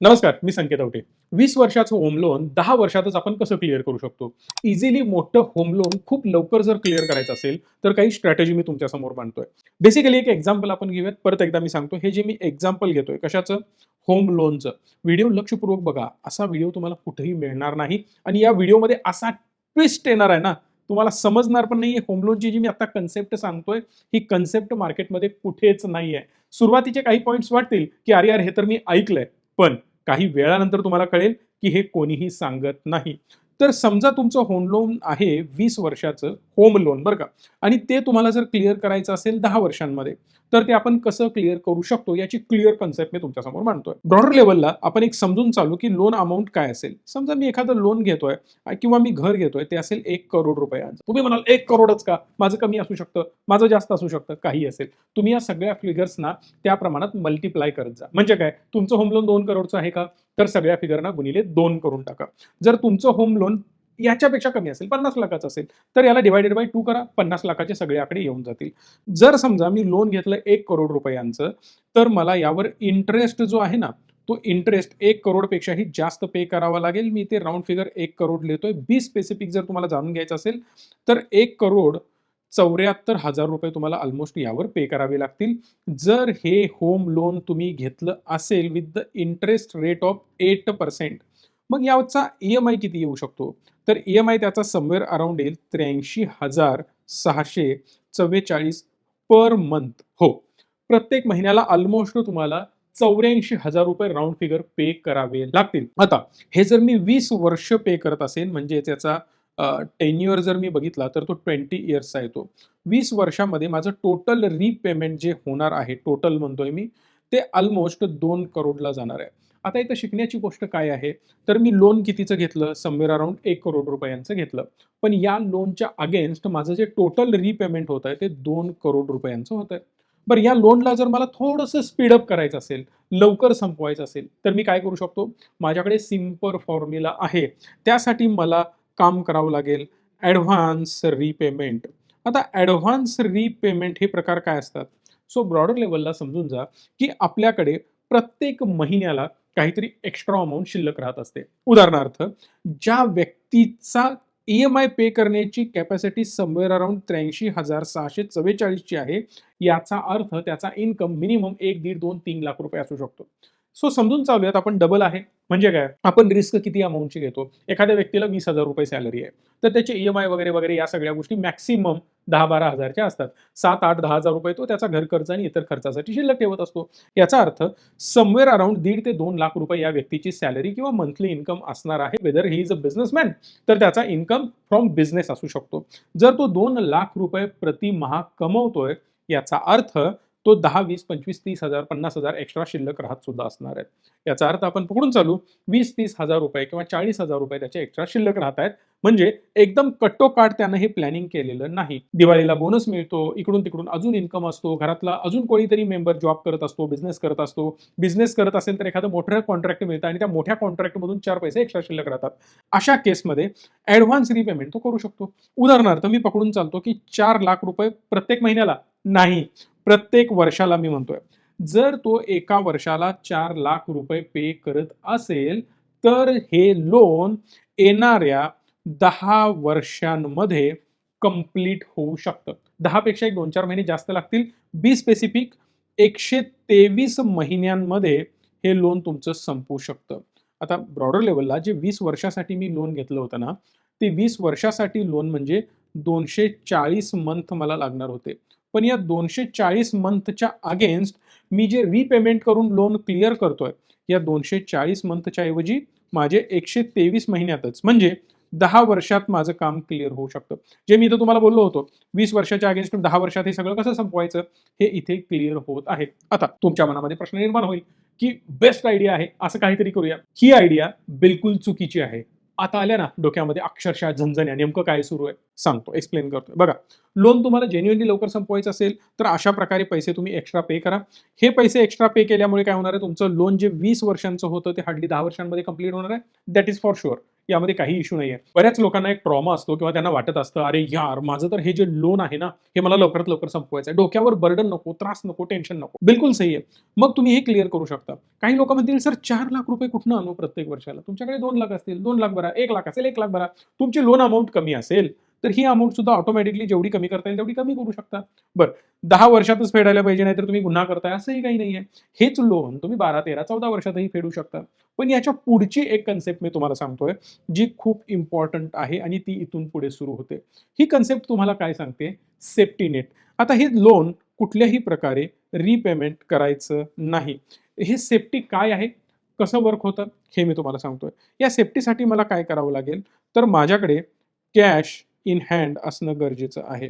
नमस्कार, मी संकेत आवटे. 20 वर्षाचं home loan 10 वर्षातच आपण कसं क्लिअर करू शकतो? इझिली मोठं होम लोन खूप लवकर जर क्लिअर करायचं असेल, तर काही स्ट्रॅटेजी मी तुमच्यासमोर मांडतोय. बेसिकली एक एक्झाम्पल आपण घेऊयात. परत एकदा मी सांगतो, हे जे मी एक्झाम्पल घेतोय कशाचं? होम लोनचं. व्हिडिओ लक्षपूर्वक बघा. असा व्हिडिओ तुम्हाला कुठेही मिळणार नाही आणि या व्हिडिओमध्ये असा ट्विस्ट येणार आहे ना, तुम्हाला समजणार पण नाहीये. होम लोनची जी मी आता कन्सेप्ट सांगतोय, ही कन्सेप्ट मार्केटमध्ये कुठेच नाहीये. सुरुवातीचे काही पॉइंट्स वाटतील, की "अरे यार, हे तर मी ऐकलंय." पण काही वेळानंतर तुम्हाला कळेल, की हे कोणीही सांगत नाही. तर समजा तुमचं होम लोन आहे 20 वर्षाचं होम लोन बरं का आणि ते तुम्हाला जर क्लिअर करायचं असेल 10 वर्षांमध्ये, तर ते आपण कसं क्लिअर करू शकतो याची क्लिअर कन्सेप्ट मी तुमच्यासमोर मांडतोय. ब्रॉडर लेव्हलला आपण एक समजून चालू, की लोन अमाउंट काय असेल. समजा मी एखादं लोन घेतोय किंवा मी घर घेतोय ते असेल 1 करोड रुपयांचं. तुम्ही म्हणाल 1 करोडच का? माझं कमी असू शकतं, माझं जास्त असू शकतं, काहीही असेल. तुम्ही या सगळ्या फिगर्सना त्या प्रमाणात मल्टिप्लाय करत जा. म्हणजे काय? तुमचं होम लोन 2 करोडचं आहे का? तर सगळ्या फिगरना गुणिले 2 करून टाका. जर तुमचं होम लोन याच्यापेक्षा कमी असेल, 50 लाखाचं असेल, तर याला डिव्हायडेड बाय 2 करा. 50 लाखाचे सगळे आकडे येऊन जातील. जर समजा मी लोन घेतलं 1 करोड रुपयांचं, तर मला यावर इंटरेस्ट जो आहे ना, तो इंटरेस्ट 1 करोडपेक्षाही जास्त पे करावा लागेल. मी ते राउंड फिगर 1 करोड लिहितोय. बी स्पेसिफिक जर तुम्हाला जाणून घ्यायचं असेल, तर 1 करोड 74,000 रुपये तुम्हाला अल्मोस्ट यावर पे करावे लागतील. जर हे होम लोन तुम्ही घेतलं असेल with the interest rate of 8%, मग याचा ई-एम-आय किती येऊ शकतो? तर ई-एम-आय त्याचा समवेअर अराउंड येईल 83,644 पर मंथ. हो. प्रत्येक महिन्याला अल्मोस्ट तुम्हाला 84,000 रुपये राउंड फिगर पे करावे लागतील. आता हे जर मी 20 वर्ष पे करत असेल म्हणजे त्याचा टेन्युअर जर मी बघितला तर तो 20 इयर्सचा येतो. 20 वर्षामध्ये माझं टोटल रिपेमेंट जे होणार आहे, टोटल म्हणतोय मी, ते अल्मोस्ट 2 करोडला जाणार आहे. आता इथं शिकण्याची गोष्ट काय आहे, तर मी लोन कितीचं घेतलं? समवेअर अराउंड 1 करोड रुपयांचं घेतलं. पण या लोनच्या अगेन्स्ट माझं जे टोटल रिपेमेंट होतंय ते 2 करोड रुपयांचं होतंय. बरं या लोनला जर मला थोडंसं स्पीडअप करायचं असेल, लवकर संपवायचं असेल, तर मी काय करू शकतो? माझ्याकडे सिंपल फॉर्म्युला आहे. त्यासाठी मला काम करावं लागेल ॲडव्हान्स रिपेमेंट. आता ॲडव्हान्स रिपेमेंट हे प्रकार काय असतात? सो ब्रॉडर लेव्हलला समजून जा, की आपल्याकडे प्रत्येक महिन्याला काहीतरी एक्स्ट्रा अमाउंट शिल्लक राहत असते. उदाहरणार्थ, ज्या व्यक्तीचा ई-एम-आय पे करण्याची कॅपॅसिटी समवेअर अराउंड 83,644 ची आहे, याचा अर्थ त्याचा इन्कम मिनिमम 1, दीड, 2, 3 लाख रुपये असू शकतो. सो समजून चालूयात आपण डबल आहे. म्हणजे काय? आपण रिस्क किती अमाउंटची घेतो? एखाद्या व्यक्तीला 20,000 रुपये सॅलरी आहे. तर त्याचे ई-एम-आय वगैरे, वगैरे या सगळ्या गोष्टी मॅक्सिमम 10-12 च्या असतात. 7, 8, 10,000 रुपये तो त्याचा घर खर्च आणि इतर खर्चासाठी शिल्लक ठेवत असतो. याचा अर्थ समवेअर अराउंड 1.5 ते 2 लाख रुपये या व्यक्तीची सॅलरी किंवा मंथली इन्कम असणार आहे. Weather he is a businessman, तर त्याचा इन्कम फ्रॉम बिझनेस असू शकतो. जर तो 2 लाख रुपये प्रतिमाह कमवतोय, याचा अर्थ तो 10, 20, 25, 30,000, 50,000 एक्स्ट्रा शिल्लक राहत सुद्धा असणार आहेत. याचा अर्थ आपण पकडून चालू 20-30,000 रुपये किंवा 40,000 रुपये त्याचे एक्स्ट्रा शिल्लक राहत आहेत. म्हणजे एकदम कट्टोकाट त्यानं हे प्लॅनिंग केलेलं नाही. दिवाळीला बोनस मिळतो, इकडून-तिकडून अजून इन्कम असतो, घरातला अजून कोणीतरी मेंबर जॉब करत असतो, बिझनेस करत असतो. बिझनेस करत असेल तर एखादं मोठं कॉन्ट्रॅक्ट मिळतं आणि त्या मोठ्या कॉन्ट्रॅक्टमधून 4 पैसे एक्स्ट्रा शिल्लक राहतात. अशा केसमध्ये ॲडव्हान्स रिपेमेंट तो करू शकतो. उदाहरणार्थ मी पकडून चालतो की 4 लाख रुपये प्रत्येक महिन्याला नाही, प्रत्येक वर्षाला मी म्हणतोय. जर तो एका वर्षाला 4 लाख रुपये पे करत असेल, तर हे लोन येणाऱ्या 10 वर्षांमध्ये कंप्लीट होऊ शकतं. 10 पेक्षा एक 2-4 महिने जास्त लागतील. बी स्पेसिफिक 123 महिन्यांमध्ये हे लोन तुमचं संपू शकतं. आता ब्रॉडर लेव्हलला जे 20 वर्षासाठी मी लोन घेतलं होतं ना, ते 20 वर्षासाठी लोन म्हणजे 240 मंथ मला लागणार होते. पण या 240 मंथच्या अगेन्स्ट मी जे रिपेमेंट करून लोन क्लिअर करतोय, या 240 मंथच्या ऐवजी माझे 123 महिन्यातच म्हणजे 10 वर्षात माझं काम क्लिअर होऊ शकतं. जे मी इथं तुम्हाला बोललो होतो, 20 वर्षाच्या अगेन्स्ट 10 वर्षात हे सगळं कसं संपवायचं? हे इथे क्लिअर होत आहे. आता तुमच्या मनामध्ये प्रश्न निर्माण होईल, की बेस्ट आयडिया आहे, असं काहीतरी करूया. ही आयडिया बिलकुल चुकीची आहे. आता आल्या ना डोक्यामध्ये अक्षरशः झणझण्या, नेमकं काय सुरू आहे? सांगतो, एक्सप्लेन करतोय. बघा, लोन तुम्हाला जेन्युइनली लवकर संपवायचं असेल, तर अशा प्रकारे पैसे तुम्ही एक्स्ट्रा पे करा. हे पैसे एक्स्ट्रा पे केल्यामुळे काय होणार आहे? तुमचं लोन जे 20 वर्षांचं होतं, ते हार्डली 10 वर्षांमध्ये कंप्लीट होणार आहे. That is for sure. यामध्ये काही इश्यू नाहीये. बऱ्याच लोकांना एक ट्रॉमा असतो किंवा त्यांना वाटत असतं, "अरे यार, माझं तर हे जे लोन आहे ना, हे मला लवकरात लवकर संपवायचं आहे. डोक्यावर बर्डन नको, त्रास नको, टेन्शन नको." बिलकुल सही आहे. मग तुम्ही हे क्लिअर करू शकता. काही लोकं म्हणतील, "सर 4,00,000 रुपये कुठनं आणू प्रत्येक वर्षाला?" तुमच्याकडे 2,00,000 असतील, 2,00,000 भरा. 1,00,000 असेल, 1,00,000 भरा. तुमची लोन अमाउंट कमी असेल, तर ही अमाउंट सुद्धा ऑटोमॅटिकली जेवढी कमी करता येईल तेवढी कमी करू शकता. बरं, 10 वर्षातच फेडायला पाहिजे, नाहीतर तुम्ही गुन्हा करताय असंही काही नाहीये. हेच लोन तुम्ही 12, 13, 14 वर्षातही फेडू शकता. पण याच्या पुढची एक कन्सेप्ट मी तुम्हाला सांगतोय, जी खूप इम्पोर्टंट आहे आणि ती इथून पुढे सुरू होते. ही कन्सेप्ट तुम्हाला काय सांगते? Safety net. आता हे लोन कुठल्याही प्रकारे रिपेमेंट करायचं नाही. हे सेफ्टी काय आहे? कसं वर्क होतं? हे मी तुम्हाला सांगतोय. या सेफ्टीसाठी मला काय करावं लागेल? तर माझ्याकडे कॅश इन हँड असणं गरजेचं आहे.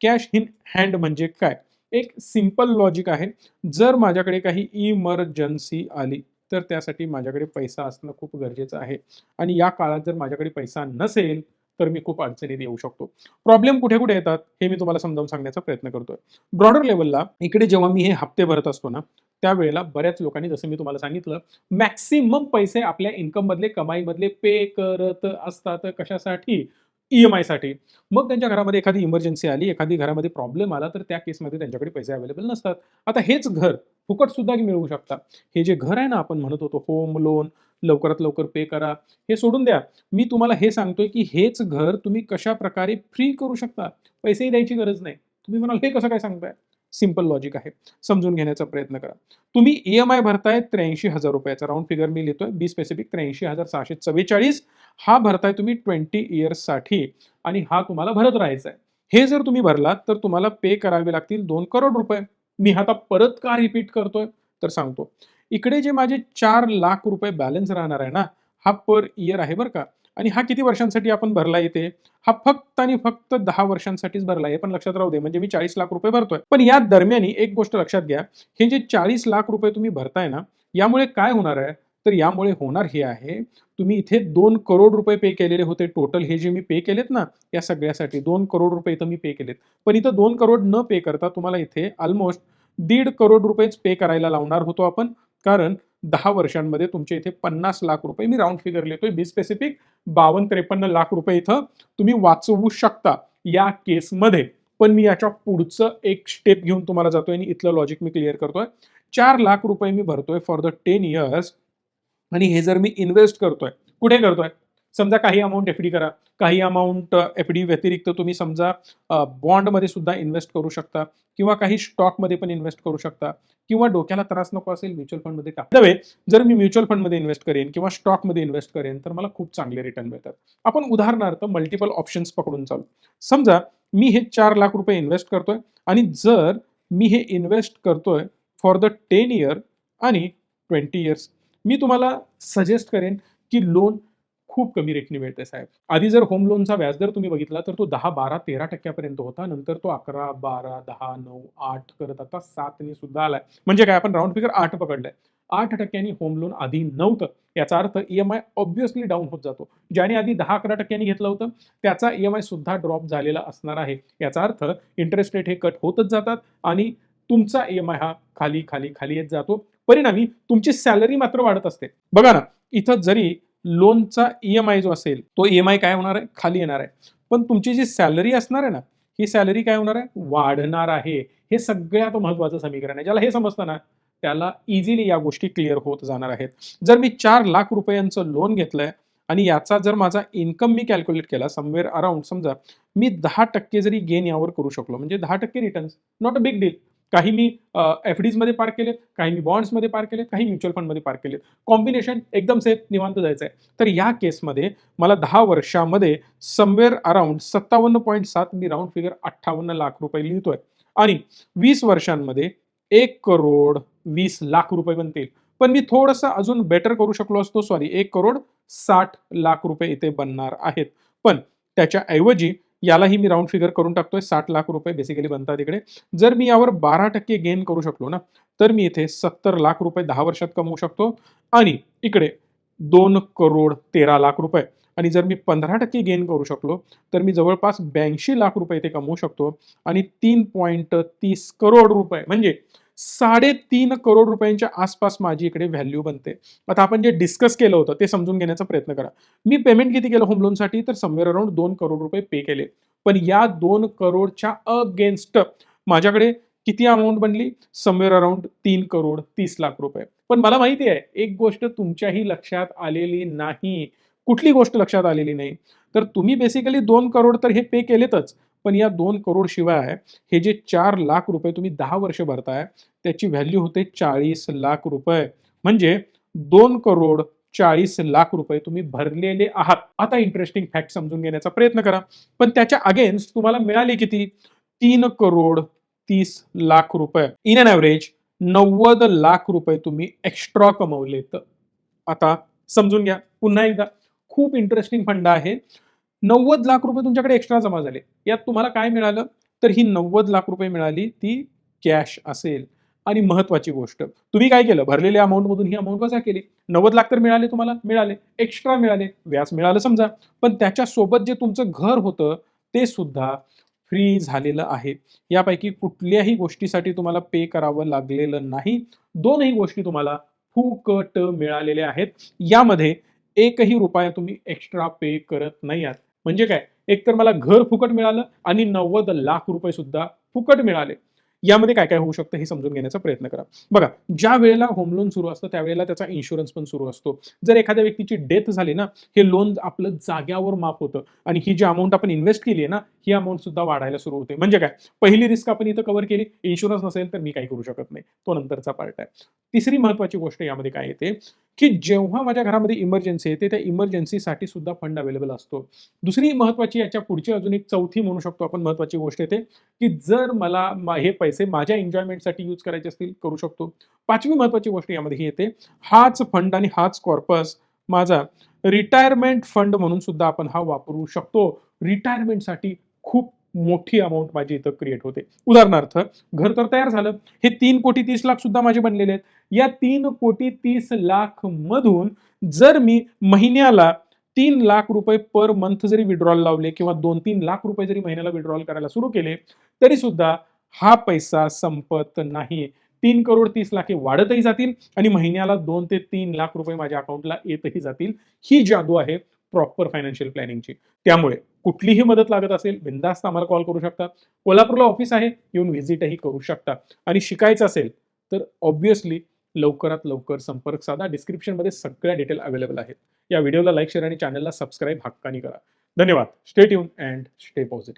कॅश इन हँड म्हणजे काय? एक सिंपल लॉजिक आहे. जर माझ्याकडे काही इमर्जन्सी आली, तर त्यासाठी माझ्याकडे पैसा असणं खूप गरजेचं आहे. आणि या काळात जर माझ्याकडे पैसा नसेल, तर मी खूप अडचणीत येऊ शकतो. प्रॉब्लेम कुठे-कुठे येतात, हे मी तुम्हाला समजावून सांगण्याचा प्रयत्न करतोय. ब्रॉडर लेव्हलला इकडे जेव्हा मी हे हप्ते भरत असतो ना, त्यावेळेला बऱ्याच लोकांनी जसं मी तुम्हाला सांगितलं, मॅक्सिमम पैसे आपल्या इन्कममधले, कमाईमधले पे करत असतात. कशासाठी? ई-एम-आयसाठी. मग त्यांच्या घरामध्ये एखादी इमर्जन्सी आली, एखादी घरामध्ये प्रॉब्लेम आला, तर त्या केसमध्ये त्यांच्याकडे पैसे अवेलेबल नसतात. आता हेच घर फुकट सुद्धा मिळवू शकता. हे जे घर आहे ना, आपण म्हणत होतो होम लोन, लवकरात लवकर पे करा, हे सोडून द्या. मी तुम्हाला हे सांगतोय, की हेच घर तुम्ही कशाप्रकारे फ्री करू शकता. पैसेही द्यायची गरज नाही. तुम्ही म्हणाल, "हे कसं काय सांगताय?" सिंपल लॉजिक आहे. समजून घेण्याचा प्रयत्न करा. तुम्ही ई-एम-आय भरताय ₹83,000 चा राउंड फिगर मी लिहितोय. बी स्पेसिफिक 83,644 हा भरताय तुम्ही 20 इयर्ससाठी आणि हा तुम्हाला भरत राहायचा आहे. हे जर तुम्ही भरलात, तर तुम्हाला पे करावे लागतील 2 करोड रुपये. मी आता परत का रिपीट करतोय? तर सांगतो. इकडे जे माझे 4,00,000 रुपये बॅलन्स राहणार आहे ना, हा पर इयर आहे बरं का. आणि हा किती वर्षांसाठी आपण भरला इथे? हा फक्त आणि फक्त 10 वर्षांसाठीच भरला. हे पण लक्षात राहू दे. म्हणजे मी 40,00,000 रुपये भरतोय. पण या दरम्यानी एक गोष्ट लक्षात घ्या, हे जे 40,00,000 रुपये तुम्ही भरताय ना, यामुळे काय होणार आहे? तर यामुळे होणार हे आहे, तुम्ही इथे 2 करोड रुपये पे केलेले होते टोटल हे जे मी पे केलेत ना, या सगळ्यासाठी 2 करोड रुपये इथं मी पे केलेत. पण इथं 2 करोड न पे करता तुम्हाला इथे अल्मोस्ट 1.5 करोड रुपयेच पे करायला लावणार होतो आपण. कारण 10 वर्षांमध्ये तुमचे इथे 50,00,000 रुपये मी राउंड फिगर लिहितोय. बी स्पेसिफिक 52-53 लाख रुपये इथं तुम्ही वाचवू शकता या केसमध्ये. पण मी याच्या पुढचं एक स्टेप घेऊन तुम्हाला जातोय आणि इथलं लॉजिक मी क्लिअर करतोय. 4,00,000 रुपये मी भरतोय फॉर द 10 इयर्स आणि हे जर मी इन्व्हेस्ट करतोय, कुठे करतोय? समजा काही अमाउंट एफ-डी करा, काही अमाउंट एफ-डी व्यतिरिक्त तुम्ही समजा बॉन्डमध्ये सुद्धा इन्व्हेस्ट करू शकता किंवा काही स्टॉकमध्ये पण इन्व्हेस्ट करू शकता किंवा डोक्याला त्रास नको असेल म्युच्युअल फंडमध्ये टाका. वे जर मी म्युच्युअल फंडमध्ये इन्व्हेस्ट करेन किंवा स्टॉकमध्ये इन्व्हेस्ट करेन, तर मला खूप चांगले रिटर्न मिळतात. आपण उदाहरणार्थ मल्टिपल ऑप्शन्स पकडून चालू. समजा मी हे 4,00,000 रुपये इन्व्हेस्ट करतोय आणि जर मी हे इन्व्हेस्ट करतोय फॉर द 10 इयर आणि 20 इयर्स मी तुम्हाला सजेस्ट करेन, की लोन खूप कमी रेटने मिळतंय साहेब. आधी जर होम लोनचा व्याजदर तुम्ही बघितला तर तो 10, 12, 13% पर्यंत होता. नंतर तो 11, 12, 10, 9, 8 करत आता 7 ने सुद्धा आलाय. म्हणजे काय आपण राउंड फिगर 8 पकडलाय. 8% होम लोन आधी नव्हतं. याचा अर्थ ई-एम-आय ऑब्व्हियसली डाउन होत जातो. ज्याने आधी 10-11% घेतलं होतं, त्याचा ई-एम-आय सुद्धा ड्रॉप झालेला असणार आहे. याचा अर्थ इंटरेस्ट रेट हे कट होतच जातात आणि तुमचा ई-एम-आय हा खाली, खाली, खाली येत जातो. परिणामी तुमची सॅलरी मात्र वाढत असते. बघा ना, इथं जरी लोनचा ई-एम-आय जो असेल, तो ई-एम-आय काय होणार आहे? खाली येणार आहे. पण तुमची जी सॅलरी असणार आहे ना, ही सॅलरी काय होणार आहे? वाढणार आहे. हे सगळ्यात महत्त्वाचं समीकरण आहे. ज्याला हे समजतं ना, त्याला इझिली या गोष्टी क्लिअर होत जाणार आहेत. जर मी 4,00,000 रुपयांचं लोन घेतलंय आणि याचा जर माझा इन्कम मी कॅल्क्युलेट केला समवेअर अराउंड समजा मी 10% जरी गेन यावर करू शकलो, म्हणजे 10% returns, not a big deal. काही मी एफ-डीजमध्ये पार्क केलेत, काही मी बॉन्ड्समध्ये पार्क केलेत, काही म्युच्युअल फंडमध्ये पार्क केलेत. कॉम्बिनेशन एकदम सेफ, निवांत जायचं आहे. तर या केसमध्ये मला 10 वर्षामध्ये समवेअर अराउंड 57.7 मी राउंड फिगर 58,00,000 रुपये लिहितोय आणि 20 वर्षांमध्ये 1,20,00,000 रुपये बनतील. पण मी थोडंसं अजून बेटर करू शकलो असतो. सॉरी 1,60,00,000 रुपये इथे बनणार आहेत. पण त्याच्याऐवजी यालाही मी राउंड फिगर करून टाकतोय. 60,00,000 रुपये बेसिकली बनतात इकडे. जर मी यावर 12% गेन करू शकलो ना, तर मी इथे 70,00,000 रुपये 10 वर्षात कमवू शकतो आणि इकडे 2,13,00,000 रुपये आणि जर मी 15% गेन करू शकलो, तर मी जवळपास 82,00,000 रुपये इथे कमवू शकतो आणि 3.30 करोड रुपये म्हणजे 3.5 करोड रुपयांच्या आसपास माझी इकडे व्हॅल्यू बनते. आता आपण जे डिस्कस केलं होतं ते समजून घेण्याचा प्रयत्न करा. मी पेमेंट किती केलं होम लोनसाठी? तर समवेअर अराउंड 2 करोड रुपये पे केले. पण या 2 करोडच्या अगेन्स्ट माझ्याकडे किती अमाउंट बनली? समवेअर अराउंड 3 करोड 30 लाख रुपये. पण मला माहिती आहे, एक गोष्ट तुमच्याही लक्षात आलेली नाही. कुठली गोष्ट लक्षात आलेली नाही? तर तुम्ही बेसिकली 2 करोड तर हे पे केलेतच. पण या 2 करोड शिवाय हे जे 4 लाख रुपये तुम्ही 10 वर्ष भरताय, त्याची व्हॅल्यू होते 40 लाख रुपये. म्हणजे 2 करोड 40 लाख रुपये तुम्ही भरलेले आहात. आता इंटरेस्टिंग फॅक्ट समजून घेण्याचा प्रयत्न करा. पण त्याच्या अगेन्स्ट तुम्हाला मिळाले किती? 3 करोड 30 लाख रुपये. इन एन एव्हरेज 90 लाख रुपये तुम्ही एक्स्ट्रा कमवलेत. आता समजून घ्या पुन्हा एकदा. खूप इंटरेस्टिंग फंड आहे. 90 लाख रुपये तुमच्याकडे एक्स्ट्रा जमा झाले. यात तुम्हाला काय मिळालं? तर ही 90 लाख रुपये मिळाली ती कॅश असेल. आणि महत्वाची गोष्ट, तुम्ही काय केलं? भरलेल्या अमाउंटमधून ही अमाउंट वजा केली. 90 लाख तर मिळाले तुम्हाला? मिळाले. एक्स्ट्रा मिळाले. व्याज मिळालं समजा. पण त्याच्यासोबत जे तुमचं घर होतं ते सुद्धा फ्री झालेलं आहे. यापैकी कुठल्याही गोष्टीसाठी तुम्हाला पे करावं लागलेलं नाही. दोनही गोष्टी तुम्हाला फुकट मिळालेल्या आहेत. यामध्ये एकही रुपया तुम्ही एक्स्ट्रा पे करत नाही आहात. म्हणजे काय? एकतर मला घर फुकट मिळालं आणि 90 लाख रुपये सुद्धा फुकट मिळाले. यामध्ये काय काय होऊ शकतं हे समजून घेण्याचा प्रयत्न करा. बघा, ज्या वेळेला होम लोन सुरू असतं त्यावेळेला त्याचा इन्शुरन्स पण सुरू असतो. जर एखाद्या व्यक्तीची डेथ झाली ना, हे लोन आपलं जाग्यावर माफ होतं आणि ही जी अमाउंट आपण इन्व्हेस्ट केली आहे ना, ही अमाउंट सुद्धा वाढायला सुरू होते. म्हणजे काय? पहिली रिस्क आपण इथं कव्हर केली. इन्शुरन्स नसेल तर मी काही करू शकत नाही. तो नंतरचा पार्ट आहे. तिसरी महत्त्वाची गोष्ट यामध्ये काय येते, की जेव्हा माझ्या घरामध्ये इमर्जन्सी येते, त्या इमर्जन्सीसाठी सुद्धा फंड अवेलेबल असतो. दुसरी महत्त्वाची याच्या पुढची अजून एक चौथी म्हणू शकतो आपण महत्त्वाची गोष्ट येते, की जर मला हे पैसे माझ्या एन्जॉयमेंटसाठी यूज करायचे असतील, करू शकतो. 5वी महत्त्वाची गोष्ट यामध्ये ही येते, हाच फंड आणि हाच कॉर्पस माझा रिटायरमेंट फंड म्हणून सुद्धा आपण हा वापरू शकतो. रिटायरमेंटसाठी खूप मोठी अमाउंट माझी इथं क्रिएट होते. उदाहरणार्थ, घर तर तयार झालं. हे 3,30,00,000 सुद्धा माझे बनलेले आहेत. या 3,30,00,000 मधून जर मी महिन्याला 3 लाख रुपये पर मंथ जरी विड्रॉल लावले किंवा 2-3 लाख रुपये जरी महिन्याला विड्रॉल करायला सुरू केले, तरी सुद्धा हा पैसा संपत नाही. 3 करोड 30 लाख हे वाढतही जातील आणि महिन्याला 2 ते 3 लाख रुपये माझ्या अकाउंटला येतही जातील. ही जादू आहे प्रॉपर फायनान्शियल प्लॅनिंगची. त्यामुळे कुठलीही मदत लागत असेल, बिनधास्त आम्हाला कॉल करू शकता. कोल्हापूरला ऑफिस आहे, येऊन व्हिजिटही करू शकता. आणि शिकायचं असेल तर ऑब्व्हियसली लवकरात लवकर संपर्क साधा. डिस्क्रिप्शनमध्ये सगळ्या डिटेल अवेलेबल आहेत. या व्हिडिओला लाईक, शेअर आणि चॅनलला सबस्क्राईब हक्कानी करा. धन्यवाद. Stay tune and stay positive.